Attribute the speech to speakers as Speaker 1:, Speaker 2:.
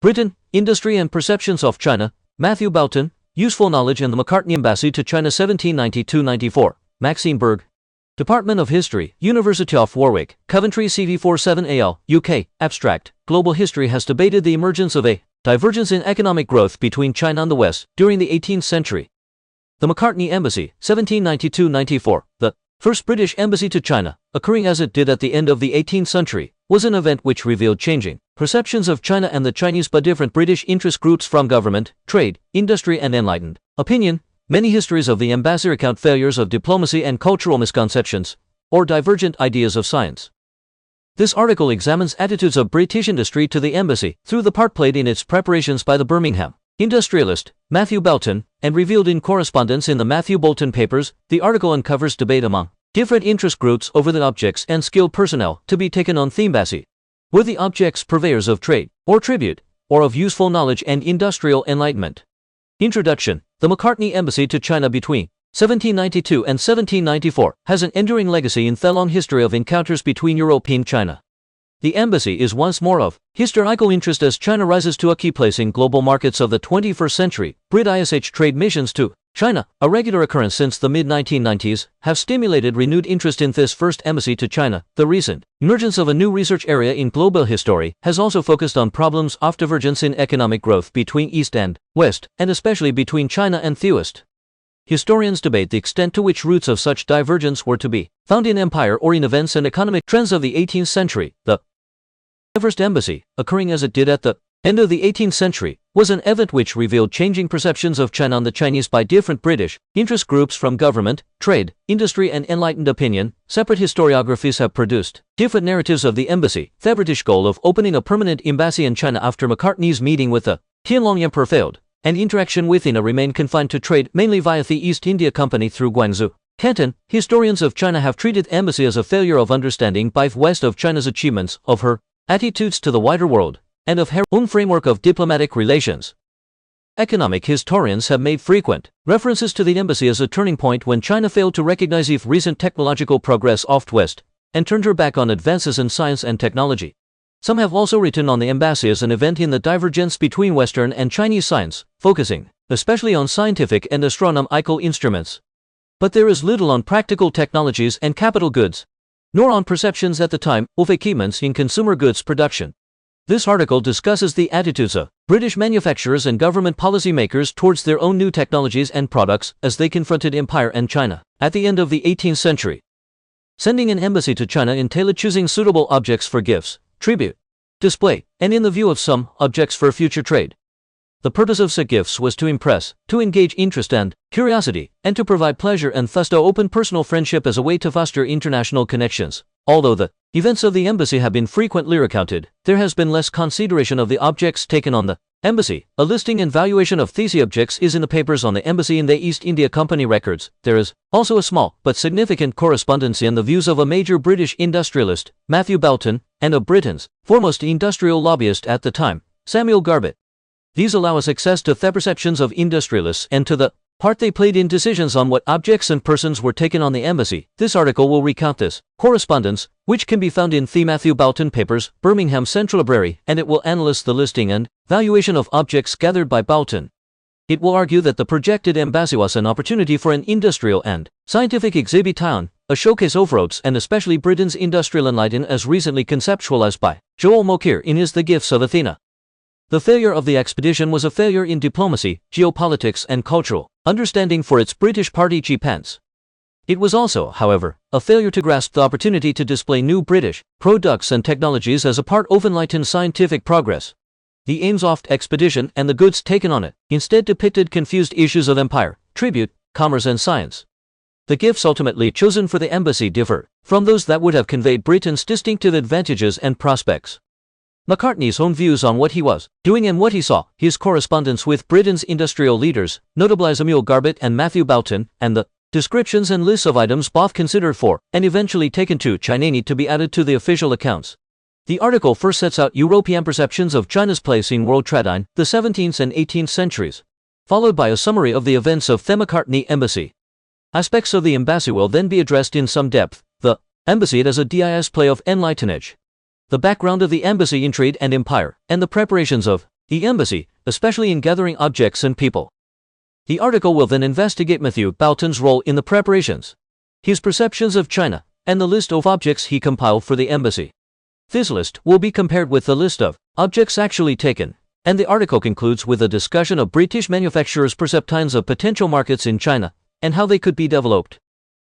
Speaker 1: Britain, Industry and Perceptions of China, Matthew Boulton, Useful Knowledge and the Macartney Embassy to China 1792-94, Maxine Berg. Department of History, University of Warwick, Coventry CV47AL, UK, Abstract. Global history has debated the emergence of a divergence in economic growth between China and the West during the 18th century. The Macartney Embassy, 1792-94, the first British embassy to China, occurring as it did at the end of the 18th century, was an event which revealed changing perceptions of China and the Chinese by different British interest groups from government, trade, industry and enlightened opinion. Many histories of the embassy recount failures of diplomacy and cultural misconceptions, or divergent ideas of science. This article examines attitudes of British industry to the embassy through the part played in its preparations by the Birmingham industrialist Matthew Boulton, and revealed in correspondence in the Matthew Boulton Papers. The article uncovers debate among different interest groups over the objects and skilled personnel to be taken on the embassy. Were the objects purveyors of trade, or tribute, or of useful knowledge and industrial enlightenment? Introduction. The Macartney Embassy to China between 1792 and 1794 has an enduring legacy in the long history of encounters between Europe and China. The embassy is once more of historical interest as China rises to a key place in global markets of the 21st century. Brit-ISH trade missions to China, a regular occurrence since the mid-1990s, have stimulated renewed interest in this first embassy to China. The recent emergence of a new research area in global history has also focused on problems of divergence in economic growth between East and West, and especially between China and the West. Historians debate the extent to which roots of such divergence were to be found in empire or in events and economic trends of the 18th century. The first embassy, occurring as it did at the end of the 18th century, was an event which revealed changing perceptions of China and the Chinese by different British interest groups from government, trade, industry and enlightened opinion. Separate historiographies have produced different narratives of the embassy. The British goal of opening a permanent embassy in China after Macartney's meeting with the Qianlong Emperor failed, and interaction with China remained confined to trade mainly via the East India Company through Guangzhou, Canton. Historians of China have treated the embassy as a failure of understanding by the West of China's achievements, of her attitudes to the wider world, and of her own framework of diplomatic relations. Economic historians have made frequent references to the embassy as a turning point when China failed to recognize the recent technological progress of the West and turned her back on advances in science and technology. Some have also written on the embassy as an event in the divergence between Western and Chinese science, focusing especially on scientific and astronomical instruments. But there is little on practical technologies and capital goods, nor on perceptions at the time of achievements in consumer goods production. This article discusses the attitudes of British manufacturers and government policymakers towards their own new technologies and products as they confronted empire and China at the end of the 18th century. Sending an embassy to China entailed choosing suitable objects for gifts, tribute, display, and in the view of some, objects for future trade. The purpose of such gifts was to impress, to engage interest and curiosity, and to provide pleasure and thus to open personal friendship as a way to foster international connections. Although the events of the embassy have been frequently recounted, there has been less consideration of the objects taken on the embassy. A listing and valuation of these objects is in the papers on the embassy in the East India Company records. There is also a small but significant correspondence in the views of a major British industrialist, Matthew Boulton, and of Britain's foremost industrial lobbyist at the time, Samuel Garbett. These allow us access to the perceptions of industrialists and to the part they played in decisions on what objects and persons were taken on the embassy. This article will recount this correspondence, which can be found in the Matthew Boulton Papers, Birmingham Central Library, and it will analyze the listing and valuation of objects gathered by Boulton. It will argue that the projected embassy was an opportunity for an industrial and scientific exhibition, a showcase of Rhodes and especially Britain's industrial enlightenment as recently conceptualized by Joel Mokyr in his The Gifts of Athena. The failure of the expedition was a failure in diplomacy, geopolitics and cultural understanding for its British participants. It was also, however, a failure to grasp the opportunity to display new British products and technologies as a part of enlightened scientific progress. The aims of the expedition and the goods taken on it instead depicted confused issues of empire, tribute, commerce and science. The gifts ultimately chosen for the embassy differ from those that would have conveyed Britain's distinctive advantages and prospects. Macartney's own views on what he was doing and what he saw, his correspondence with Britain's industrial leaders, notably Samuel Garbett and Matthew Boulton, and the descriptions and lists of items both considered for and eventually taken to China need to be added to the official accounts. The article first sets out European perceptions of China's place in world trade in the 17th and 18th centuries, followed by a summary of the events of the Macartney Embassy. Aspects of the embassy will then be addressed in some depth. The embassy as a display of enlightenment. The background of the embassy in trade and empire, and the preparations of the embassy, especially in gathering objects and people. The article will then investigate Matthew Boughton's role in the preparations, his perceptions of China, and the list of objects he compiled for the embassy. This list will be compared with the list of objects actually taken, and the article concludes with a discussion of British manufacturers' perceptions of potential markets in China and how they could be developed.